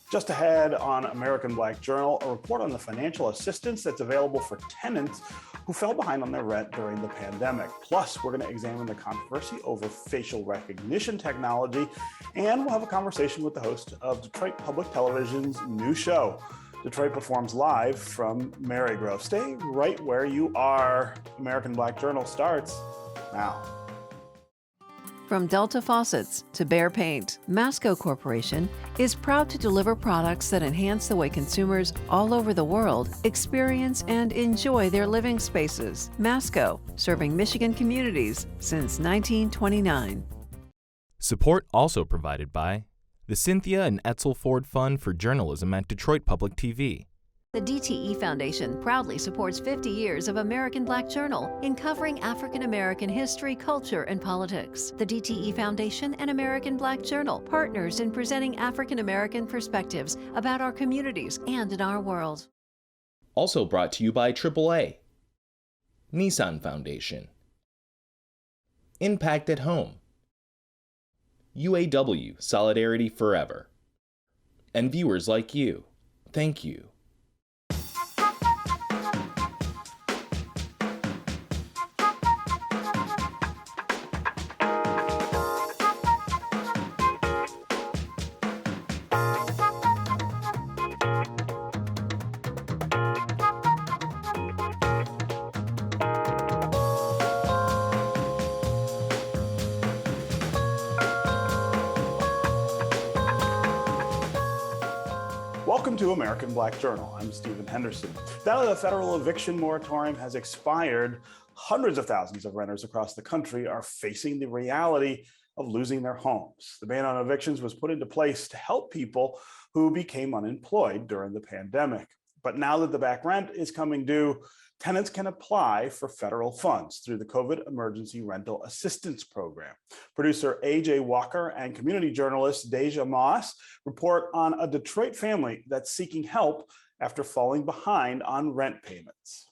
Just ahead on American Black Journal, a report on the financial assistance that's available for tenants who fell behind on their rent during the pandemic. Plus, we're going to examine the controversy over facial recognition technology, and we'll have a conversation with the host of Detroit Public Television's new show. Detroit performs live from Marygrove. Stay right where you are. American Black Journal starts now. From Delta Faucets to Behr Paint, Masco Corporation is proud to deliver products that enhance the way consumers all over the world experience and enjoy their living spaces. Masco, serving Michigan communities since 1929. Support also provided by the Cynthia and Etzel Ford Fund for Journalism at Detroit Public TV. The DTE Foundation proudly supports 50 years of American Black Journal in covering African American history, culture, and politics. The DTE Foundation and American Black Journal, partners in presenting African American perspectives about our communities and in our world. Also brought to you by AAA, Nissan Foundation, Impact at Home, UAW Solidarity Forever, and viewers like you. Thank you. Welcome to American Black Journal. I'm Stephen Henderson. Now that the federal eviction moratorium has expired, hundreds of thousands of renters across the country are facing the reality of losing their homes. The ban on evictions was put into place to help people who became unemployed during the pandemic. But now that the back rent is coming due, tenants can apply for federal funds through the COVID Emergency Rental Assistance Program. Producer AJ Walker and community journalist Deja Moss report on a Detroit family that's seeking help after falling behind on rent payments.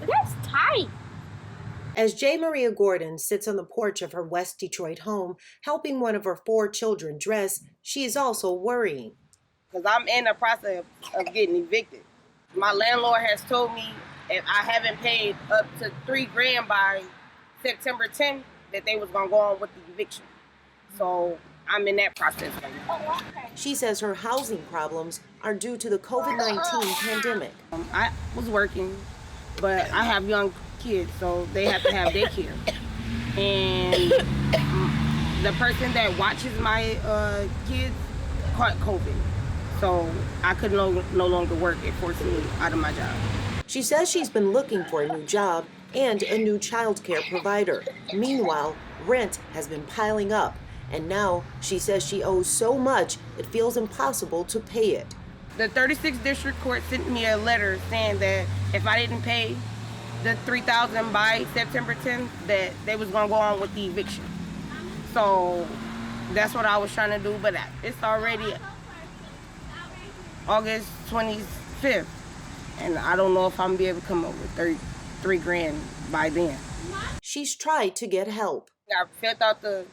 That's tight. As J. Maria Gordon sits on the porch of her West Detroit home, helping one of her 4 children dress, she is also worrying. Because I'm in the process of getting evicted. My landlord has told me if I haven't paid up to $3,000 by September 10th, that they was gonna go on with the eviction. So I'm in that process right now. She says her housing problems are due to the COVID-19 pandemic. I was working, but I have young kids, so they have to have daycare. And the person that watches my kids caught COVID. So I could no longer work. It forced me out of my job. She says she's been looking for a new job and a new childcare provider. Meanwhile, rent has been piling up, and now she says she owes so much it feels impossible to pay it. The 36th District Court sent me a letter saying that if I didn't pay the $3,000 by September 10th, that they was gonna go on with the eviction. So that's what I was trying to do, but it's already August 25th, and I don't know if I'm gonna be able to come up with $3,000 by then. She's tried to get help. I filled out the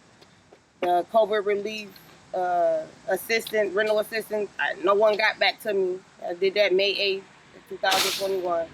COVID relief rental assistance. No one got back to me. I did that May 8th, 2021.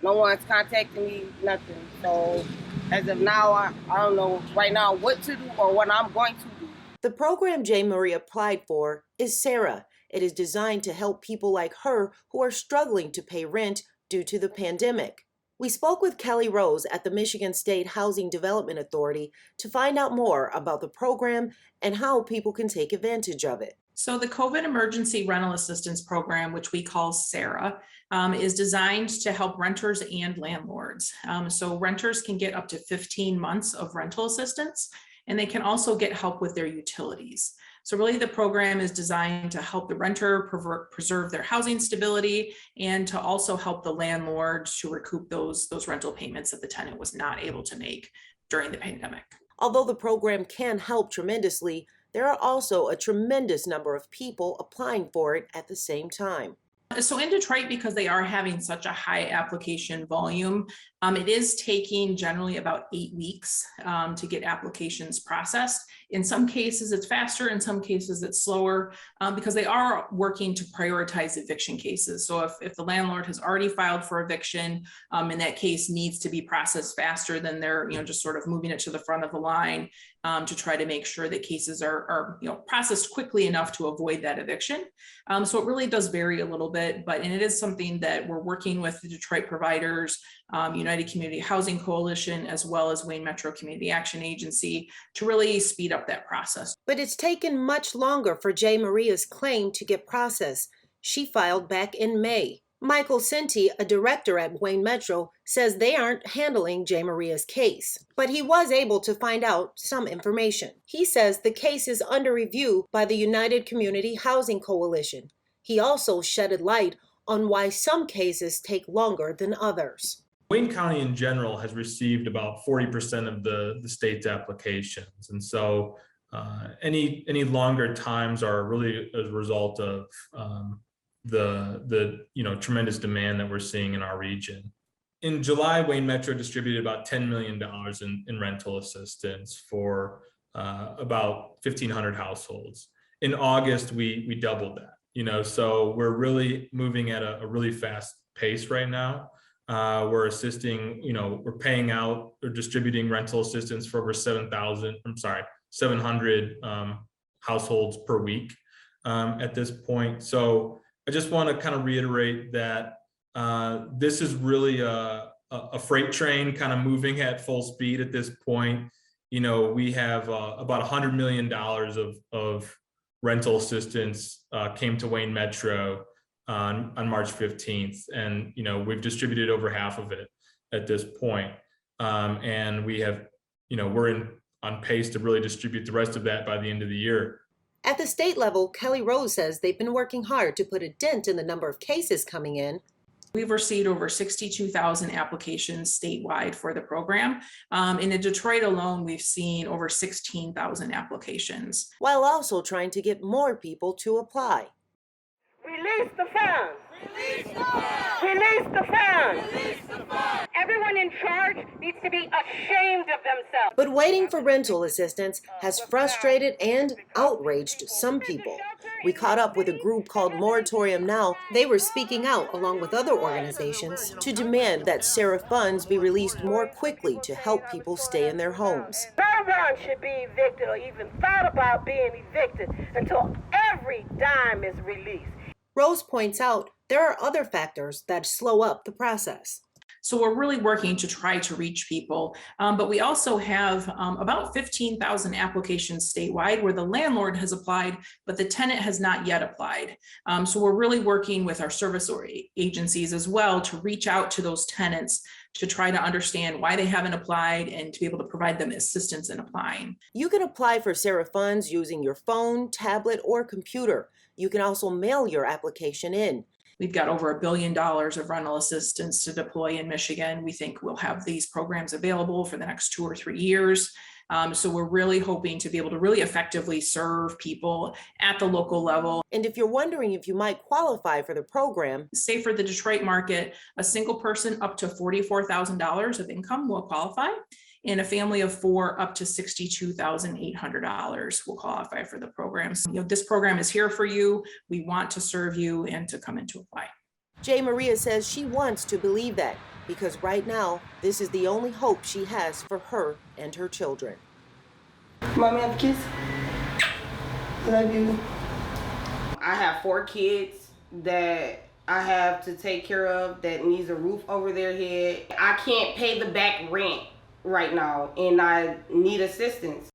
No one's contacted me, nothing. So as of now, I don't know right now what to do or what I'm going to do. The program J. Marie applied for is Sarah. It is designed to help people like her who are struggling to pay rent due to the pandemic. We spoke with Kelly Rose at the Michigan State Housing Development Authority to find out more about the program and how people can take advantage of it. So the COVID Emergency Rental Assistance Program, which we call SARA, is designed to help renters and landlords. So renters can get up to 15 months of rental assistance, and they can also get help with their utilities. So really the program is designed to help the renter preserve their housing stability and to also help the landlord to recoup those rental payments that the tenant was not able to make during the pandemic. Although the program can help tremendously, there are also a tremendous number of people applying for it at the same time. So in Detroit, because they are having such a high application volume, it is taking generally about 8 weeks to get applications processed. In some cases, it's faster. In some cases, it's slower because they are working to prioritize eviction cases. So if the landlord has already filed for eviction and that case needs to be processed faster, then they're just sort of moving it to the front of the line to try to make sure that cases are processed quickly enough to avoid that eviction. So it really does vary a little bit, and it is something that we're working with the Detroit providers, United Community Housing Coalition, as well as Wayne Metro Community Action Agency to really speed up that process. But it's taken much longer for J. Maria's claim to get processed. She filed back in May. Michael Sinti, a director at Wayne Metro, says they aren't handling J. Maria's case, but he was able to find out some information. He says the case is under review by the United Community Housing Coalition. He also shedded light on why some cases take longer than others. Wayne County in general has received about 40% of the state's applications. And so any longer times are really as a result of the tremendous demand that we're seeing in our region. In July, Wayne Metro distributed about $10 million in rental assistance for about 1,500 households. In August, we doubled that. So we're really moving at a really fast pace right now. We're assisting, we're paying out or distributing rental assistance for over 700 households per week at this point. So I just want to kind of reiterate that this is really a freight train kind of moving at full speed at this point. We have about $100 million of rental assistance came to Wayne Metro on March 15th. And, we've distributed over half of it at this point. And we have, we're on pace to really distribute the rest of that by the end of the year. At the state level, Kelly Rose says they've been working hard to put a dent in the number of cases coming in. We've received over 62,000 applications statewide for the program. In Detroit alone, we've seen over 16,000 applications. While also trying to get more people to apply. Release the funds! Release the funds! Release the funds! Release the funds! Everyone in charge needs to be ashamed of themselves. But waiting for rental assistance has frustrated and outraged some people. We caught up with a group called Moratorium Now. They were speaking out along with other organizations to demand that SARA funds be released more quickly to help people stay in their homes. No one should be evicted or even thought about being evicted until every dime is released. Rose points out there are other factors that slow up the process. So we're really working to try to reach people, but we also have about 15,000 applications statewide where the landlord has applied, but the tenant has not yet applied. So we're really working with our service agencies as well to reach out to those tenants to try to understand why they haven't applied and to be able to provide them assistance in applying. You can apply for SARA funds using your phone, tablet, or computer. You can also mail your application in. We've got over $1 billion of rental assistance to deploy in Michigan. We think we'll have these programs available for the next 2 or 3 years. So we're really hoping to be able to really effectively serve people at the local level. And if you're wondering if you might qualify for the program, say for the Detroit market, a single person up to $44,000 of income will qualify. And a family of 4 up to $62,800 will qualify for the programs. This program is here for you. We want to serve you and to come in to apply. J. Maria says she wants to believe that because right now, this is the only hope she has for her and her children. Mommy, have a kiss. Love you. I have 4 kids that I have to take care of that needs a roof over their head. I can't pay the back rent right now, and I need assistance.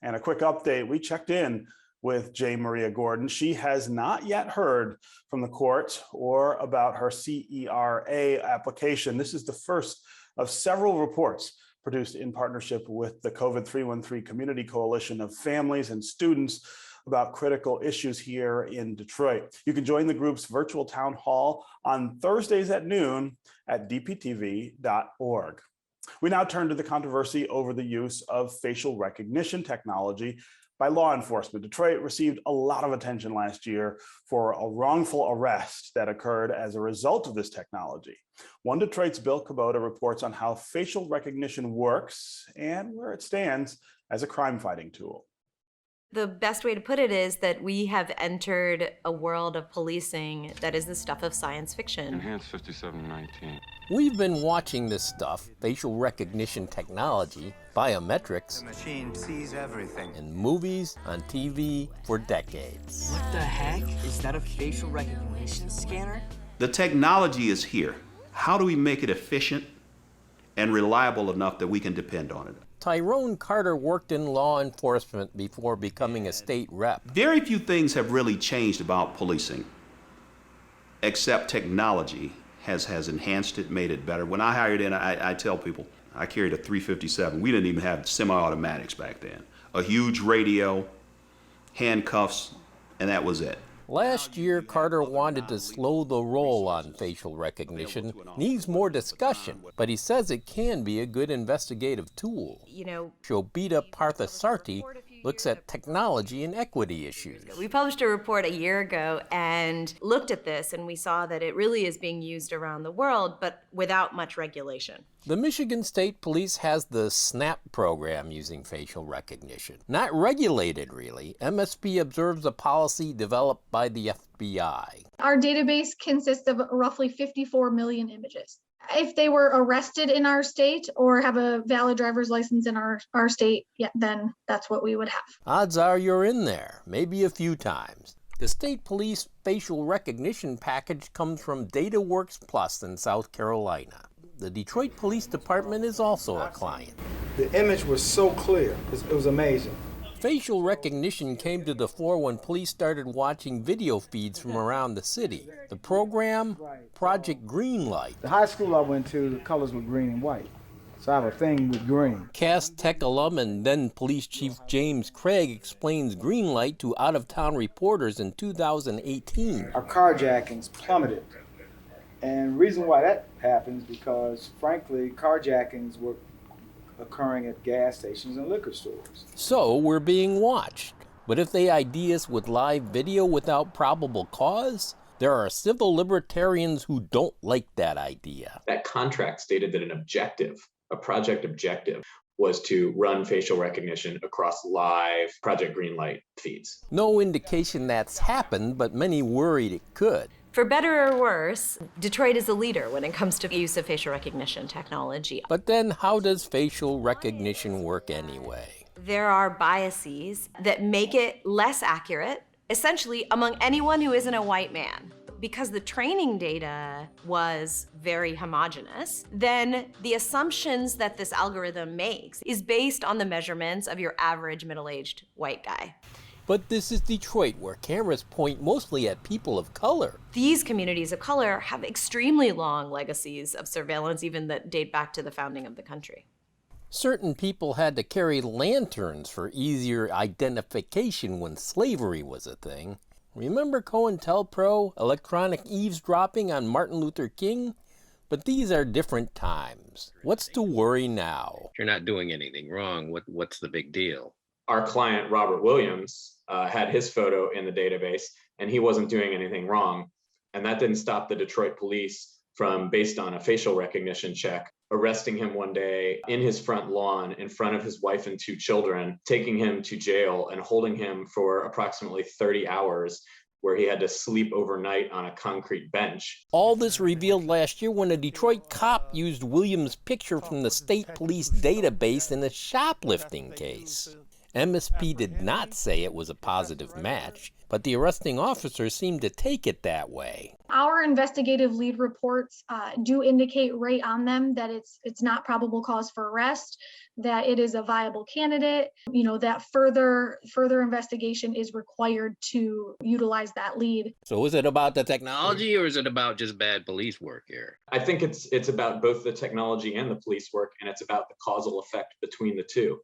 And a quick update, we checked in with J. Maria Gordon. She has not yet heard from the court or about her CERA application. This is the first of several reports produced in partnership with the COVID 313 Community Coalition of Families and Students about critical issues here in Detroit. You can join the group's virtual town hall on Thursdays at noon at dptv.org. We now turn to the controversy over the use of facial recognition technology by law enforcement. Detroit received a lot of attention last year for a wrongful arrest that occurred as a result of this technology. One Detroit's Bill Kubota reports on how facial recognition works and where it stands as a crime-fighting tool. The best way to put it is that we have entered a world of policing that is the stuff of science fiction. Enhanced 5719. We've been watching this stuff, facial recognition technology, biometrics, The machine sees everything. in movies, on TV, for decades. What the heck? Is that a facial recognition scanner? The technology is here. How do we make it efficient and reliable enough that we can depend on it? Tyrone Carter worked in law enforcement before becoming a state rep. Very few things have really changed about policing, except technology has enhanced it, made it better. When I hired in, I tell people, I carried a 357. We didn't even have semi-automatics back then. A huge radio, handcuffs, and that was it. Last year, Carter wanted to slow the roll on facial recognition. Needs more discussion, but he says it can be a good investigative tool. You know, Shobita Parthasarthi looks at technology and equity issues. we published a report a year ago and looked at this, and we saw that it really is being used around the world, but without much regulation. The Michigan State Police has the SNAP program using facial recognition. Not regulated, really. MSP observes a policy developed by the FBI. Our database consists of roughly 54 million images. If they were arrested in our state or have a valid driver's license in our state, yeah, then that's what we would have. Odds are you're in there, maybe a few times. The state police facial recognition package comes from DataWorks Plus in South Carolina. The Detroit Police Department is also a client. The image was so clear, it was amazing. Facial recognition came to the fore when police started watching video feeds from around the city. The program, Project Greenlight. The high school I went to, the colors were green and white. So I have a thing with green. Cass Tech alum and then Police Chief James Craig explains Greenlight to out-of-town reporters in 2018. Our carjackings plummeted. And the reason why that happens because, frankly, carjackings were occurring at gas stations and liquor stores. So we're being watched. But if they ID us with live video without probable cause, there are civil libertarians who don't like that idea. That contract stated that a project objective, was to run facial recognition across live Project Greenlight feeds. No indication that's happened, but many worried it could. For better or worse, Detroit is a leader when it comes to the use of facial recognition technology. But then how does facial recognition work anyway? There are biases that make it less accurate, essentially among anyone who isn't a white man. Because the training data was very homogeneous, then the assumptions that this algorithm makes is based on the measurements of your average middle-aged white guy. But this is Detroit, where cameras point mostly at people of color. These communities of color have extremely long legacies of surveillance, even that date back to the founding of the country. Certain people had to carry lanterns for easier identification when slavery was a thing. Remember COINTELPRO, electronic eavesdropping on Martin Luther King? But these are different times. What's to worry now? You're not doing anything wrong. What's the big deal? Our client, Robert Williams, had his photo in the database, and he wasn't doing anything wrong. And that didn't stop the Detroit police from, based on a facial recognition check, arresting him one day in his front lawn in front of his wife and 2 children, taking him to jail and holding him for approximately 30 hours, where he had to sleep overnight on a concrete bench. All this revealed last year when a Detroit cop used Williams' picture from the state police database in a shoplifting case. MSP did not say it was a positive match, but the arresting officers seemed to take it that way. Our investigative lead reports do indicate right on them that it's not probable cause for arrest, that it is a viable candidate, that further investigation is required to utilize that lead. So is it about the technology or is it about just bad police work here? I think it's about both the technology and the police work, and it's about the causal effect between the two.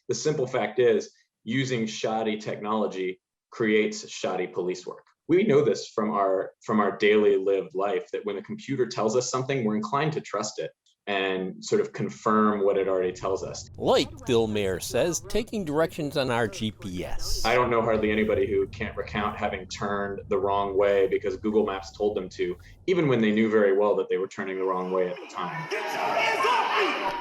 The simple fact is, using shoddy technology creates shoddy police work. We know this from our daily lived life, that when a computer tells us something, we're inclined to trust it. and sort of confirm what it already tells us. Like Phil Mayer says, taking directions on our GPS. I don't know hardly anybody who can't recount having turned the wrong way because Google Maps told them to, even when they knew very well that they were turning the wrong way at the time.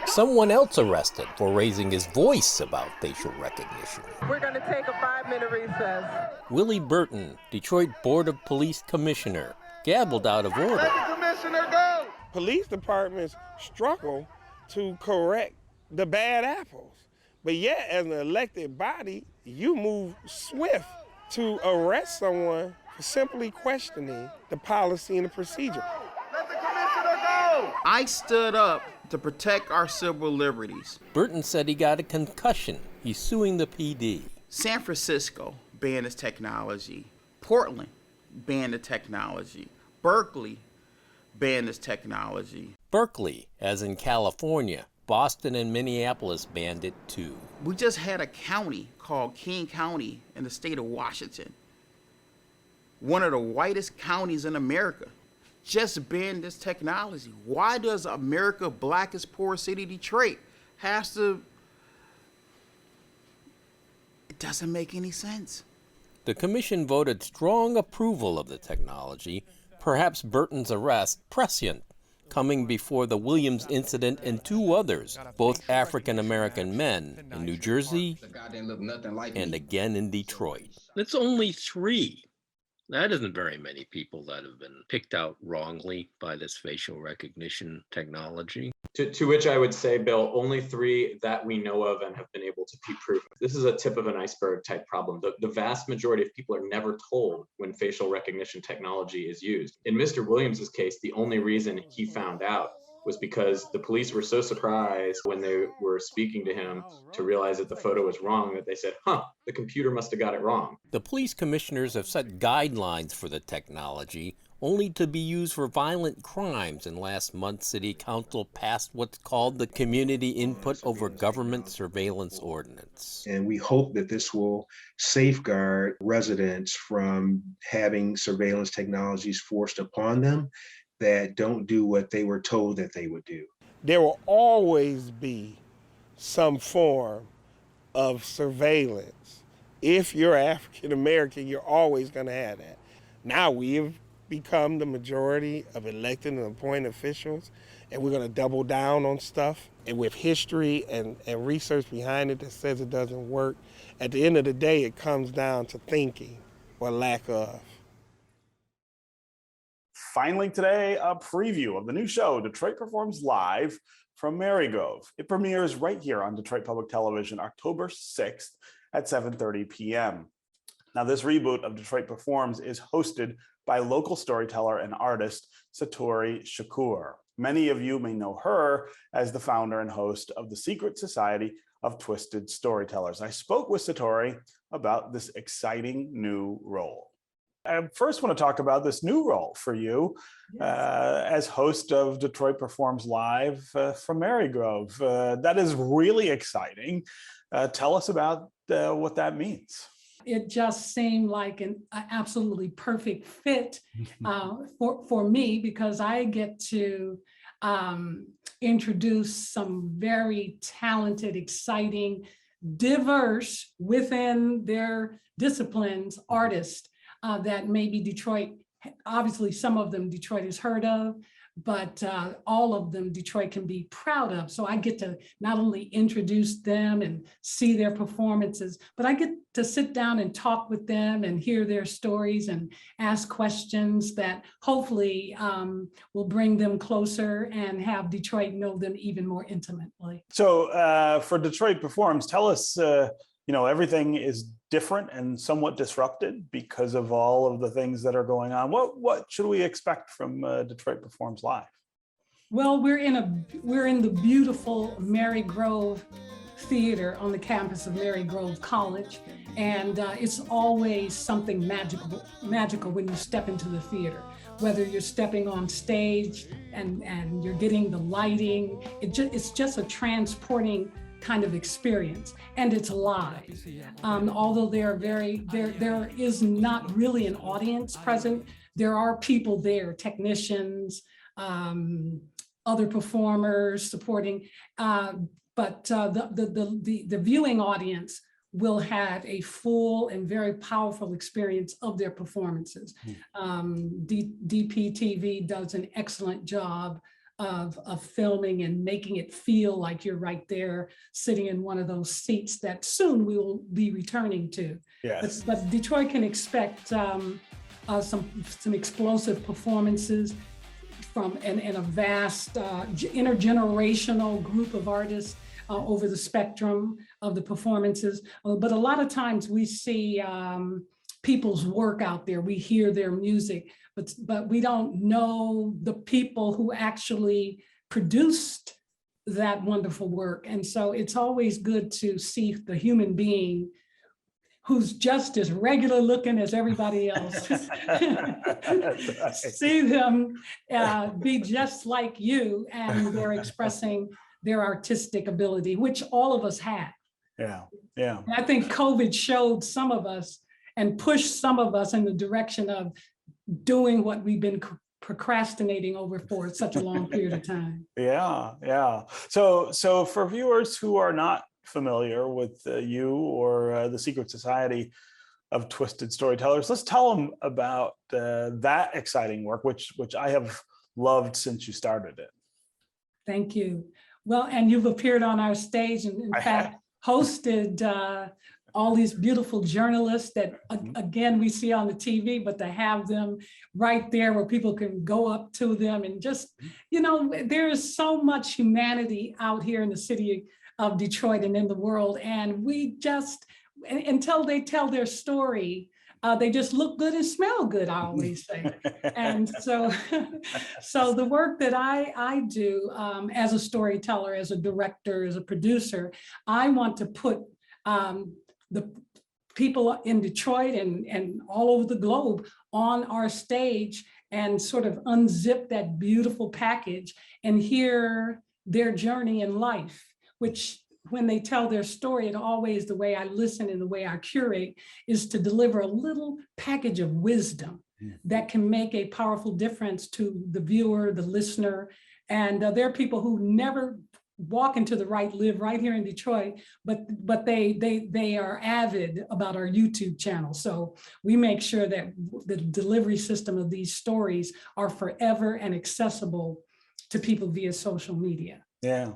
Someone else arrested for raising his voice about facial recognition. We're going to take a 5-minute recess. Willie Burton, Detroit Board of Police Commissioner, gabbled out of order. Let the commissioner go! Police departments struggle to correct the bad apples. But yet, as an elected body, you move swift to arrest someone for simply questioning the policy and the procedure. Let the commissioner go! I stood up to protect our civil liberties. Burton said he got a concussion. He's suing the PD. San Francisco banned this technology. Portland banned the technology. Berkeley banned this technology. Berkeley, as in California. Boston and Minneapolis banned it too. We just had a county called King County in the state of Washington. One of the whitest counties in America just banned this technology. Why does America's blackest poor city, Detroit, has to? It doesn't make any sense. The commission voted strong approval of the technology, perhaps Burton's arrest prescient, coming before the Williams incident and 2 others, both African-American men in New Jersey and again in Detroit. That's only 3. That isn't very many people that have been picked out wrongly by this facial recognition technology. To which I would say, Bill, only 3 that we know of and have been able to be proven. This is a tip of an iceberg type problem. The vast majority of people are never told when facial recognition technology is used. In Mr. Williams's case, the only reason he found out was because the police were so surprised when they were speaking to him to realize that the photo was wrong that they said, the computer must have got it wrong. The police commissioners have set guidelines for the technology, only to be used for violent crimes, and last month City Council passed what's called the Community Input Over Government Surveillance Ordinance. And we hope that this will safeguard residents from having surveillance technologies forced upon them that don't do what they were told that they would do. There will always be some form of surveillance. If you're African American, you're always going to have that. Now we have become the majority of elected and appointed officials, and we're going to double down on stuff. And with history and research behind it that says it doesn't work, at the end of the day, it comes down to thinking or lack of. Finally today, a preview of the new show, Detroit Performs Live from Marygrove. It premieres right here on Detroit Public Television, October 6th at 7:30 p.m. Now, this reboot of Detroit Performs is hosted by local storyteller and artist Satori Shakur. Many of you may know her as the founder and host of the Secret Society of Twisted Storytellers. I spoke with Satori about this exciting new role. I first want to talk about this new role for you as host of Detroit Performs Live from Marygrove. That is really exciting. Tell us about what that means. It just seemed like an absolutely perfect fit for me, because I get to introduce some very talented, exciting, diverse within their disciplines artists that maybe Detroit, obviously some of them Detroit has heard of, but all of them Detroit can be proud of. So I get to not only introduce them and see their performances, but I get to sit down and talk with them and hear their stories and ask questions that hopefully will bring them closer and have Detroit know them even more intimately. So for Detroit Performs, tell us, everything is different and somewhat disrupted because of all of the things that are going on. What should we expect from Detroit Performs Live? Well, we're in the beautiful Marygrove Theater on the campus of Marygrove College, and it's always something magical when you step into the theater. Whether you're stepping on stage and you're getting the lighting, it's just a transporting kind of experience, and it's live. Although there is not really an audience present, there are people there, technicians, other performers supporting, but the viewing audience will have a full and very powerful experience of their performances. DPTV does an excellent job of filming and making it feel like you're right there sitting in one of those seats that soon we will be returning to. Yes. But Detroit can expect some explosive performances from and a vast intergenerational group of artists over the spectrum of the performances. But a lot of times we see people's work out there, we hear their music, but we don't know the people who actually produced that wonderful work. And so it's always good to see the human being who's just as regular looking as everybody else. See them be just like you, and they're expressing their artistic ability, which all of us have. Yeah, yeah. And I think COVID showed some of us and pushed some of us in the direction of doing what we've been procrastinating over for such a long period of time. Yeah, yeah. So for viewers who are not familiar with you or the Secret Society of Twisted Storytellers, let's tell them about that exciting work, which I have loved since you started it. Thank you. Well, and you've appeared on our stage and in fact hosted all these beautiful journalists that again we see on the TV, but to have them right there where people can go up to them and just, you know, there is so much humanity out here in the city of Detroit and in the world, and we just, until they tell their story, they just look good and smell good, I always say. And so the work that I do as a storyteller, as a director, as a producer, I want to put the people in Detroit and all over the globe on our stage and sort of unzip that beautiful package and hear their journey in life, which when they tell their story, and always the way I listen and the way I curate is to deliver a little package of wisdom that can make a powerful difference to the viewer, the listener. And there are people who never walk into the right, live right here in Detroit, but they are avid about our YouTube channel. So we make sure that the delivery system of these stories are forever and accessible to people via social media. Yeah.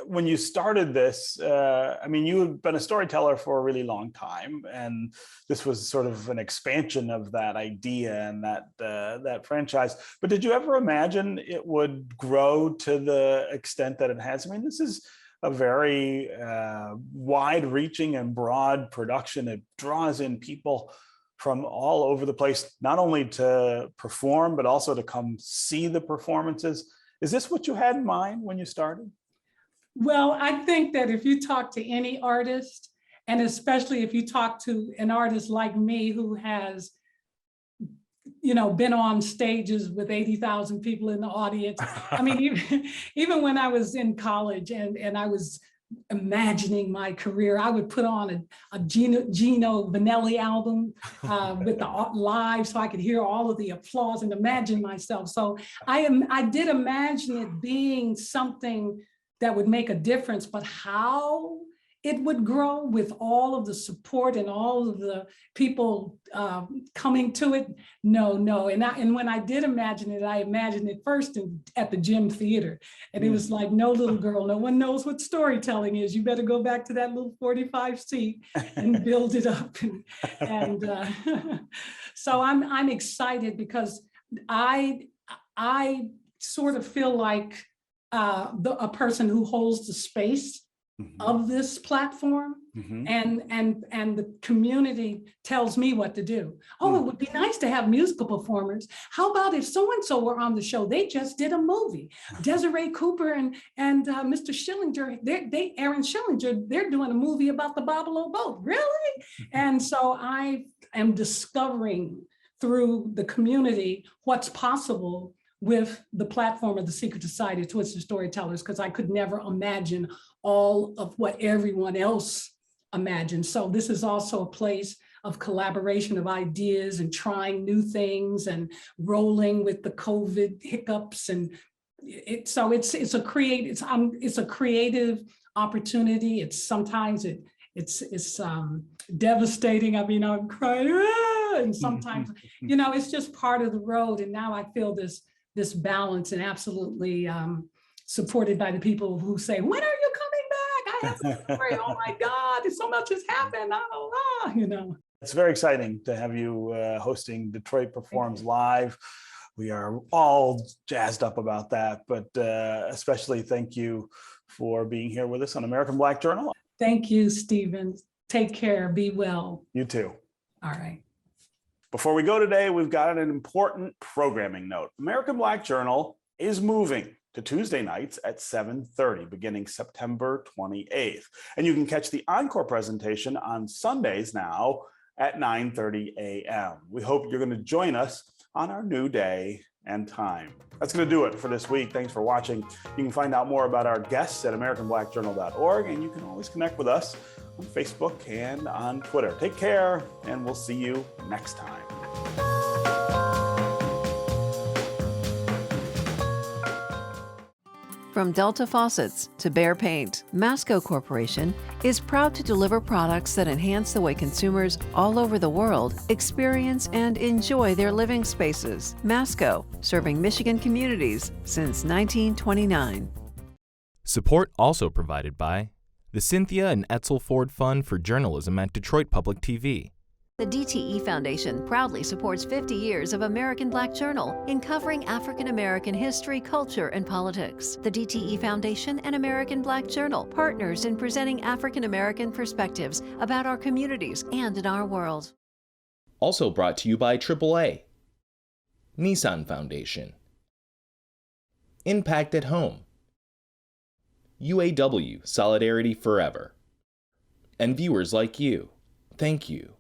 When you started this, I mean, you have been a storyteller for a really long time, and this was sort of an expansion of that idea and that franchise. But did you ever imagine it would grow to the extent that it has? I mean, this is a very wide-reaching and broad production. It draws in people from all over the place, not only to perform, but also to come see the performances. Is this what you had in mind when you started? Well, I think that if you talk to any artist, and especially if you talk to an artist like me who has, you know, been on stages with 80,000 people in the audience. I mean, even when I was in college and I was imagining my career, I would put on a Gino Vanelli album with the live so I could hear all of the applause and imagine myself. So I did imagine it being something that would make a difference, but how it would grow with all of the support and all of the people coming to it, no. And when I did imagine it, I imagined it first at the Gym Theater. And it was like, no, little girl, no one knows what storytelling is. You better go back to that little 45 seat and build it up. So I'm excited because I sort of feel like a person who holds the space of this platform, and the community tells me what to do. Oh, it would be nice to have musical performers. How about if so-and-so were on the show? They just did a movie. Desiree Cooper and Mr. Schillinger, Aaron Schillinger, they're doing a movie about the Bobolo boat. Really? And so I am discovering through the community what's possible with the platform of the Secret Society of Twisted Storytellers, because I could never imagine all of what everyone else imagined. So this is also a place of collaboration of ideas and trying new things and rolling with the COVID hiccups and it's a creative opportunity. It's devastating. I mean, I'm crying, and sometimes, it's just part of the road. And now I feel this balance, and absolutely supported by the people who say, "When are you coming back? I have a story. Oh my God, so much has happened." It's very exciting to have you hosting Detroit Performs Live. We are all jazzed up about that, but especially thank you for being here with us on American Black Journal. Thank you, Stephen. Take care. Be well. You too. All right. Before we go today, we've got an important programming note. American Black Journal is moving to Tuesday nights at 7:30, beginning September 28th. And you can catch the encore presentation on Sundays now at 9:30 a.m. We hope you're going to join us on our new day and time. That's going to do it for this week. Thanks for watching. You can find out more about our guests at AmericanBlackJournal.org, and you can always connect with us on Facebook and on Twitter. Take care, and we'll see you next time. From Delta Faucets to Behr Paint, Masco Corporation is proud to deliver products that enhance the way consumers all over the world experience and enjoy their living spaces. Masco, serving Michigan communities since 1929. Support also provided by the Cynthia and Etzel Ford Fund for Journalism at Detroit Public TV. The DTE Foundation proudly supports 50 years of American Black Journal in covering African American history, culture, and politics. The DTE Foundation and American Black Journal, partners in presenting African American perspectives about our communities and in our world. Also brought to you by AAA, Nissan Foundation, Impact at Home, UAW Solidarity Forever, and viewers like you. Thank you.